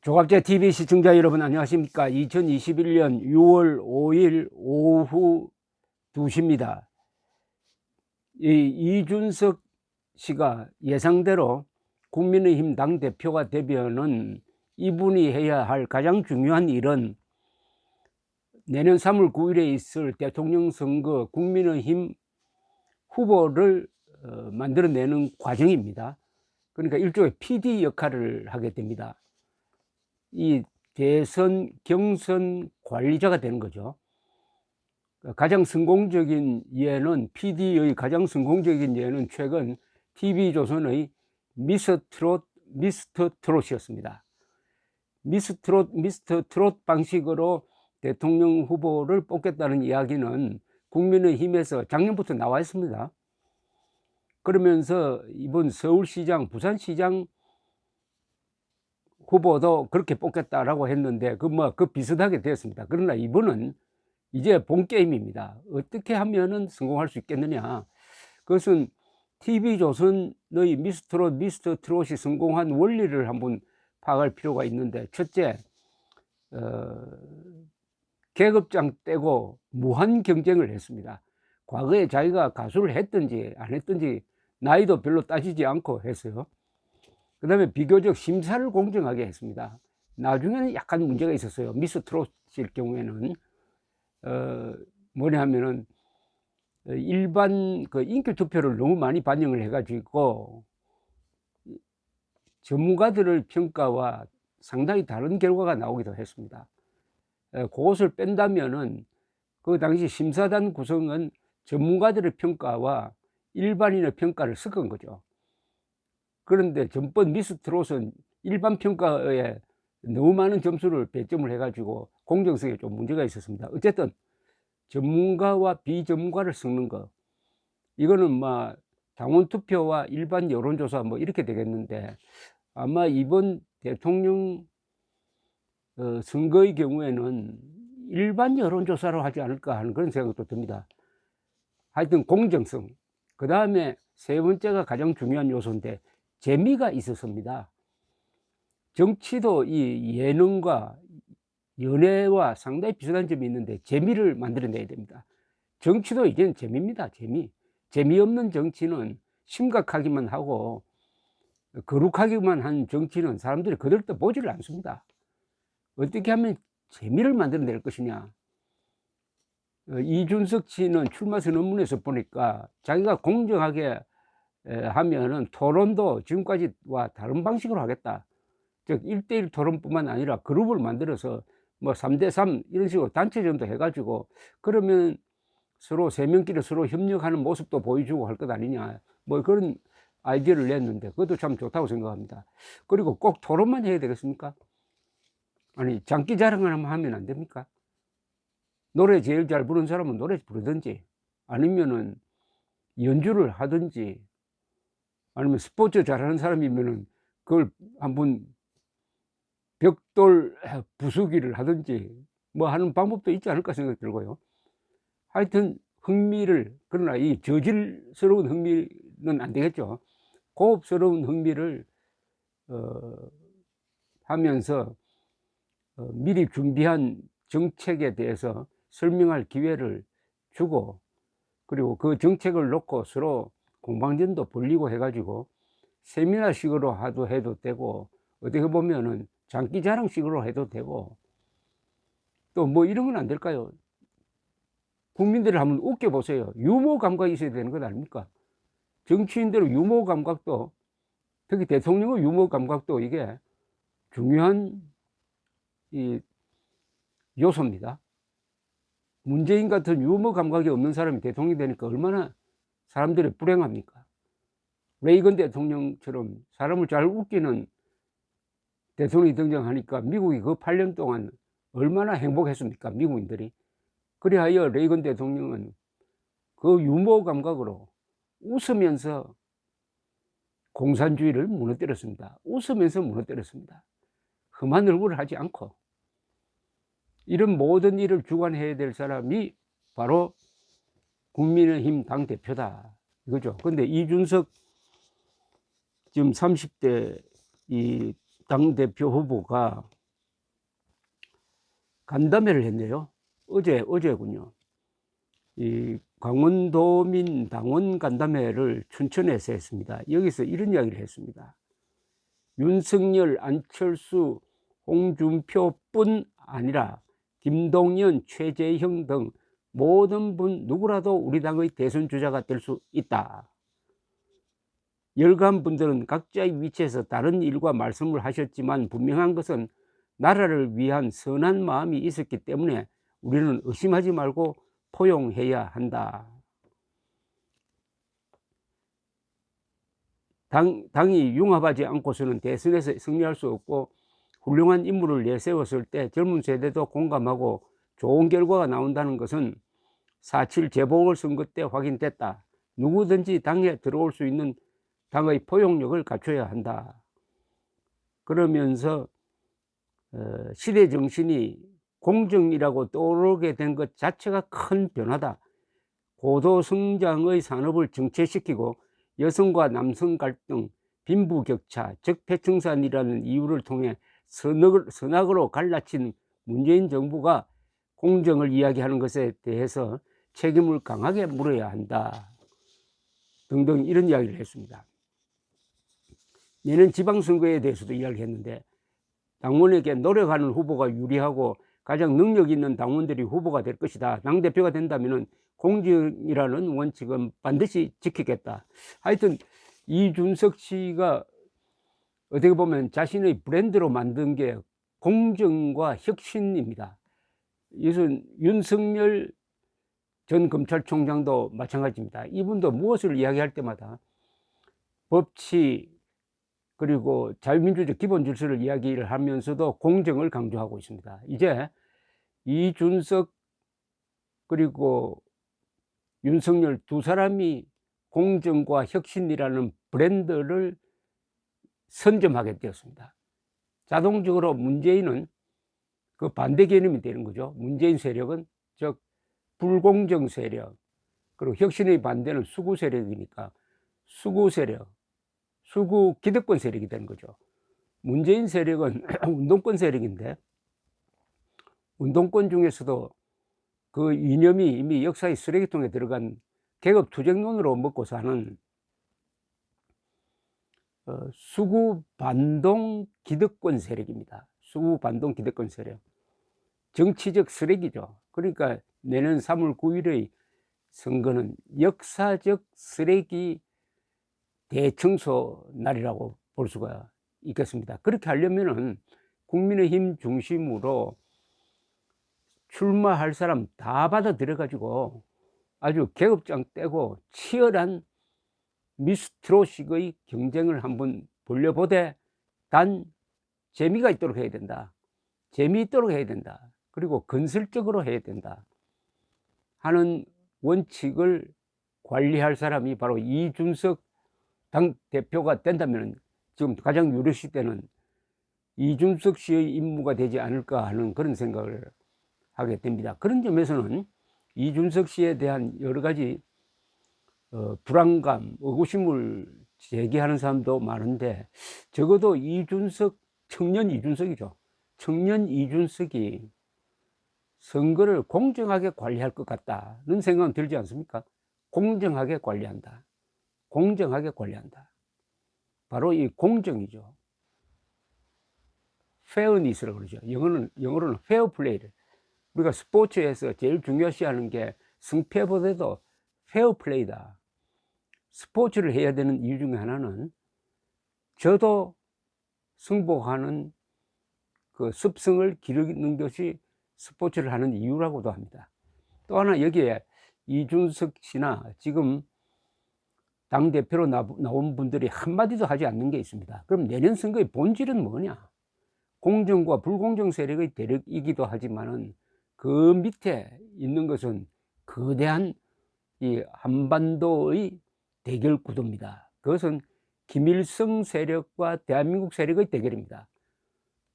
조갑제 TV 시청자 여러분 안녕하십니까. 2021년 6월 5일 오후 2시입니다. 이준석 씨가 예상대로 국민의힘 당대표가 되면은 이분이 해야 할 가장 중요한 일은 내년 3월 9일에 있을 대통령 선거 국민의힘 후보를 만들어내는 과정입니다. 그러니까 일종의 PD 역할을 하게 됩니다. 이 대선 경선 관리자가 되는 거죠. 가장 성공적인 예는 PD의 가장 성공적인 예는 최근 TV조선의 미스터 트롯이었습니다. 미스터 트롯 방식으로 대통령 후보를 뽑겠다는 이야기는 국민의힘에서 작년부터 나와 있습니다. 그러면서 이번 서울시장, 부산시장 후보도 그렇게 뽑겠다라고 했는데 그 비슷하게 되었습니다. 그러나 이번은 이제 본 게임입니다. 어떻게 하면은 성공할 수 있겠느냐. 그것은 TV조선의 미스터 트롯이 성공한 원리를 한번 파악할 필요가 있는데, 첫째, 계급장 떼고 무한 경쟁을 했습니다. 과거에 자기가 가수를 했든지 안 했든지 나이도 별로 따지지 않고 했어요. 그 다음에 비교적 심사를 공정하게 했습니다. 나중에는 약간 문제가 있었어요. 미스 트롯일 경우에는 뭐냐 하면은 일반 그 인기 투표를 너무 많이 반영을 해가지고 전문가들의 평가와 상당히 다른 결과가 나오기도 했습니다. 그것을 뺀다면은 그 당시 심사단 구성은 전문가들의 평가와 일반인의 평가를 섞은 거죠. 그런데 전번 미스 트롯은 일반 평가에 너무 많은 점수를 배점을 해가지고 공정성에 좀 문제가 있었습니다. 어쨌든 전문가와 비전문가를 섞는 거, 이거는 뭐 당원 투표와 일반 여론조사 뭐 이렇게 되겠는데, 아마 이번 대통령 선거의 경우에는 일반 여론조사로 하지 않을까 하는 그런 생각도 듭니다. 하여튼 공정성, 그 다음에 세 번째가 가장 중요한 요소인데 재미가 있었습니다. 정치도 이 예능과 연애와 상당히 비슷한 점이 있는데 재미를 만들어내야 됩니다. 정치도 이제는 재미입니다. 재미없는 정치는 심각하기만 하고 거룩하기만 한 정치는 사람들이 그들도 보지를 않습니다. 어떻게 하면 재미를 만들어낼 것이냐. 이준석 씨는 출마 선언문에서 보니까 자기가 공정하게 하면은 토론도 지금까지와 다른 방식으로 하겠다. 즉 1대1 토론뿐만 아니라 그룹을 만들어서 뭐 3대3 이런 식으로 단체전도 해가지고 그러면 서로 세 명끼리 서로 협력하는 모습도 보여주고 할 것 아니냐, 뭐 그런 아이디어를 냈는데 그것도 참 좋다고 생각합니다. 그리고 꼭 토론만 해야 되겠습니까? 아니 장기 자랑을 하면 안 됩니까? 노래 제일 잘 부르는 사람은 노래 부르든지 아니면은 연주를 하든지 아니면 스포츠 잘하는 사람이면은 그걸 한번 벽돌 부수기를 하든지 뭐 하는 방법도 있지 않을까 생각이 들고요. 하여튼 흥미를, 그러나 이 저질스러운 흥미는 안 되겠죠. 고급스러운 흥미를 하면서 미리 준비한 정책에 대해서 설명할 기회를 주고, 그리고 그 정책을 놓고 서로 공방전도 벌리고 해가지고 세미나식으로 해도 되고, 어떻게 보면은 장기자랑식으로 해도 되고, 또 뭐 이런 건 안 될까요? 국민들을 한번 웃겨보세요. 유머 감각이 있어야 되는 것 아닙니까? 정치인들의 유머 감각도, 특히 대통령의 유머 감각도 이게 중요한 이 요소입니다. 문재인 같은 유머 감각이 없는 사람이 대통령이 되니까 얼마나 사람들이 불행합니까? 레이건 대통령처럼 사람을 잘 웃기는 대통령이 등장하니까 미국이 그 8년 동안 얼마나 행복했습니까? 미국인들이. 그리하여 레이건 대통령은 그 유머 감각으로 웃으면서 공산주의를 무너뜨렸습니다. 웃으면서 무너뜨렸습니다. 험한 얼굴을 하지 않고. 이런 모든 일을 주관해야 될 사람이 바로 국민의힘 당대표다, 이거죠. 근데 이준석 지금 30대 이 당대표 후보가 간담회를 했네요. 어제군요. 이 강원도민 당원 간담회를 춘천에서 했습니다. 여기서 이런 이야기를 했습니다. 윤석열, 안철수, 홍준표뿐 아니라 김동연, 최재형 등 모든 분 누구라도 우리 당의 대선 주자가 될 수 있다. 열감 분들은 각자의 위치에서 다른 일과 말씀을 하셨지만 분명한 것은 나라를 위한 선한 마음이 있었기 때문에 우리는 의심하지 말고 포용해야 한다. 당이 융합하지 않고서는 대선에서 승리할 수 없고 훌륭한 인물을 내세웠을 때 젊은 세대도 공감하고 좋은 결과가 나온다는 것은 4.7 재보궐선거 때 확인됐다. 누구든지 당에 들어올 수 있는 당의 포용력을 갖춰야 한다. 그러면서 시대 정신이 공정이라고 떠오르게 된 것 자체가 큰 변화다. 고도 성장의 산업을 정체시키고 여성과 남성 갈등, 빈부격차, 적폐청산이라는 이유를 통해 선악으로 갈라친 문재인 정부가 공정을 이야기하는 것에 대해서 책임을 강하게 물어야 한다. 등등 이런 이야기를 했습니다. 내년 지방선거에 대해서도 이야기했는데 당원에게 노력하는 후보가 유리하고 가장 능력 있는 당원들이 후보가 될 것이다. 당대표가 된다면 공정이라는 원칙은 반드시 지키겠다. 하여튼 이준석 씨가 어떻게 보면 자신의 브랜드로 만든 게 공정과 혁신입니다. 이것은 윤석열 전 검찰총장도 마찬가지입니다. 이분도 무엇을 이야기할 때마다 법치 그리고 자유민주적 기본 질서를 이야기를 하면서도 공정을 강조하고 있습니다. 이제 이준석 그리고 윤석열 두 사람이 공정과 혁신이라는 브랜드를 선점하게 되었습니다. 자동적으로 문재인은 그 반대 개념이 되는 거죠. 문재인 세력은 즉 불공정 세력, 그리고 혁신의 반대는 수구 세력이니까 수구 세력, 수구 기득권 세력이 되는 거죠. 문재인 세력은 운동권 세력인데 운동권 중에서도 그 이념이 이미 역사의 쓰레기통에 들어간 계급 투쟁론으로 먹고 사는 수구 반동 기득권 세력입니다. 수구 반동 기득권 세력. 정치적 쓰레기죠. 그러니까 내년 3월 9일의 선거는 역사적 쓰레기 대청소 날이라고 볼 수가 있겠습니다. 그렇게 하려면은 국민의힘 중심으로 출마할 사람 다 받아들여 가지고 아주 계급장 떼고 치열한 미스트롯식의 경쟁을 한번 벌려보되 단 재미가 있도록 해야 된다. 재미있도록 해야 된다. 그리고 건설적으로 해야 된다 하는 원칙을 관리할 사람이 바로 이준석 당대표가 된다면 지금 가장 유력시되는 이준석 씨의 임무가 되지 않을까 하는 그런 생각을 하게 됩니다. 그런 점에서는 이준석 씨에 대한 여러 가지 불안감, 의구심을 제기하는 사람도 많은데 적어도 이준석, 청년 이준석이죠. 청년 이준석이 선거를 공정하게 관리할 것 같다는 생각은 들지 않습니까? 공정하게 관리한다. 공정하게 관리한다. 바로 이 공정이죠. 페어니스라고 그러죠. 영어로는 페어 플레이를. 우리가 스포츠에서 제일 중요시하는 게 승패보다도 페어 플레이다. 스포츠를 해야 되는 이유 중에 하나는 저도 승복하는 그 습성을 기르는 것이 스포츠를 하는 이유라고도 합니다. 또 하나 여기에 이준석 씨나 지금 당대표로 나온 분들이 한마디도 하지 않는 게 있습니다. 그럼 내년 선거의 본질은 뭐냐? 공정과 불공정 세력의 대립이기도 하지만은 그 밑에 있는 것은 거대한 이 한반도의 대결 구도입니다. 그것은 김일성 세력과 대한민국 세력의 대결입니다.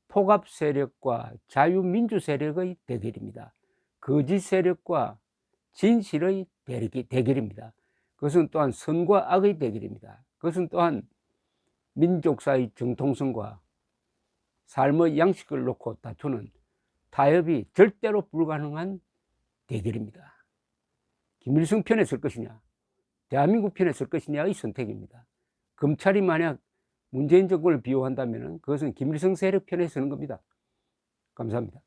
폭압 세력과 자유민주 세력의 대결입니다. 거짓 세력과 진실의 대결입니다. 그것은 또한 선과 악의 대결입니다. 그것은 또한 민족사의 정통성과 삶의 양식을 놓고 다투는 타협이 절대로 불가능한 대결입니다. 김일성 편에 설 것이냐, 대한민국 편에 설 것이냐의 선택입니다. 검찰이 만약 문재인 정권을 비호한다면 그것은 김일성 세력 편에 서는 겁니다. 감사합니다.